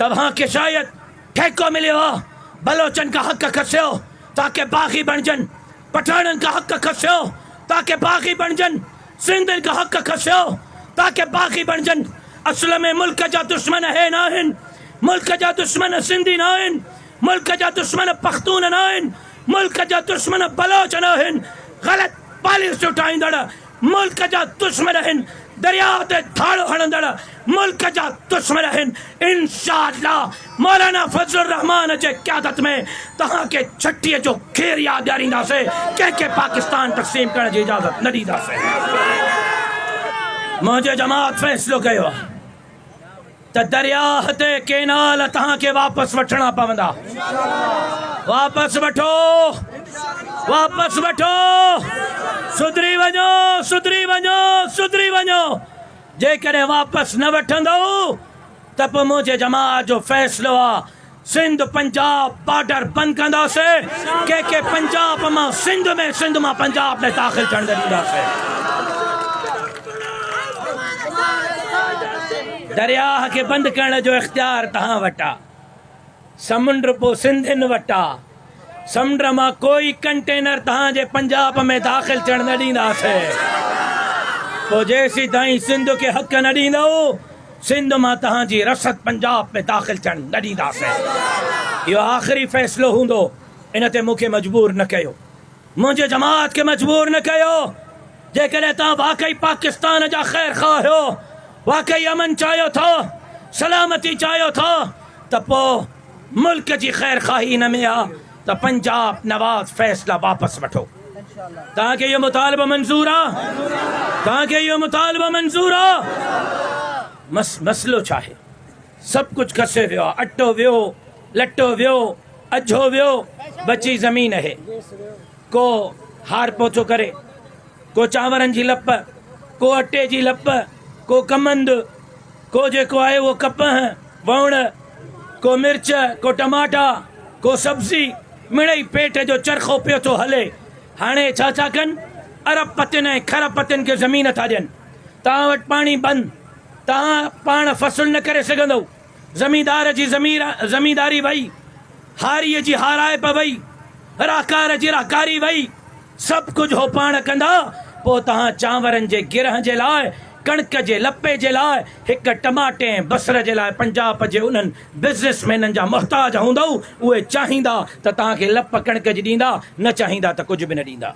तव्हां के शायद ठेको मिलियो हो बलोचन का हक़ खसियो ताकि बाग़ी बणजनि, पठाणनि का हक़ खसियो ताकि बाग़ी बणजनि, सिंधियुनि का हक़ खसियो ताकि बाग़ी बणजनि। असल में मुल्क जा दुश्मन है न आहिनि, मुल्क जा दुश्मन सिंधी न आहिनि, मुल्क जा दुश्मन पख्तून न आहिनि, मुल्क जा दुश्मन बलोच न आहिनि, ग़लत पॉलिसी उठाईंदड़ मुल्क जा दुश्मन आहिनि, दरिया ते थाड़ो हणंदड़ मुल्क जा दुश्मन आहिनि। इंशाअल्लाह मौलाना फजलुर रहमान जे क़यादत में तहां के छठीअ जो खेर याद ॾियारींदासीं, कंहिंखे पाकिस्तान तक़सीम करण जी इजाज़त न ॾींदासीं। मुंहिंजे जमात फ़ैसिलो कयो आहे त दरियाह ते केनाल तहां के वापस वठणा पवंदा। वापस वठो, वापस वठो, सुधरी वञो, सुधरी वञो, सुधरी वञो। जेकॾहिं वापस न वठंदो त पोइ मुंहिंजे जमात जो फ़ैसिलो आहे सिंध पंजाब बॉर्डर बंदि कंदासीं, कंहिंखे पंजाब मां सिंध में, सिंध मां पंजाब में दाख़िल थियण न ॾींदासीं। दरियाह के बंद करण जो इख्तियार तहां वटा, समुंड पो सिंधियुनि वटा, समुंड मां कोई कंटेनर तहां जे पंजाब में दाख़िल थियण न ॾींदासीं। पोइ जेसीं ताईं सिंध के हक़ न ॾींदो, सिंध मां तहां जी रसद पंजाब में दाख़िल थियण न ॾींदासीं। इहो आख़िरी फ़ैसिलो हूंदो, इन ते मूंखे मजबूर न कयो, मुंहिंजे जमात खे मजबूर न कयो। जेकॾहिं तव्हां वाकई पाकिस्तान जा ख़ैर ख़्वाह हो, वाकई अमन चाहियो था, सलामती चाहियो था, त पोइ मुल्क जी ख़ैर ख़्वाही हिन में आहे त पंजाब नवाज़ फ़ैसिला वापस वठो। तव्हांखे इहो मुतालबो मंज़ूर आहे? तव्हांखे इहो मुतालबो मंज़ूर आहे? मसलो छा आहे? सभु कुझु खसे वियो आहे, अटो वियो, लटो वियो, अझो वियो, बची ज़मीन आहे। को हार पोचो करे, को चांवरनि जी लप, को अटे जी लप, को कमंद, को जेको आहे वो कपह वण, को मिर्च, को टमाटा, को सब्जी, मिड़ई पेट जो चरखो पियो थो हले। हाणे छा छा कनि? अरब पतिन ऐं खरब पतिन खे ज़मीन था ॾियनि। तव्हां वटि पाणी बंदि, तव्हां पाण फ़सुलु न करे सघंदो, ज़मींदार जी ज़मींदारी वई, हारीअ जी हाराइप वई, राकार जी राकारी वई, सभु कुझु हो पाण कंदा। पोइ तव्हां चांवरनि जे गिरह जे लाइ, कणक जे लपे जे लाइ, हिकु टमाटे ऐं बसर जे लाइ पंजाब जे उन्हनि बिज़नेसमैननि जा मुहताज हूंदव, उहे चाहींदा त तव्हांखे लप कणक जी ॾींदा, न चाहींदा त कुझु बि न ॾींदा।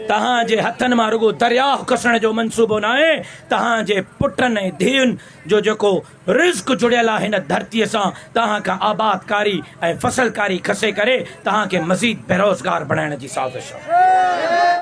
तव्हांजे हथनि मां रुगो दरियाह कसण जो मंसूबो न आहे, तव्हांजे पुटनि ऐं धीउनि जो जेको रिज़्क़ जुड़ियल आहे हिन धरतीअ सां, तव्हां खां आबादकारी ऐं फसलकारी खसे करे तव्हांखे मज़ीद बेरोज़गार बणाइण जी साज़िश आहे।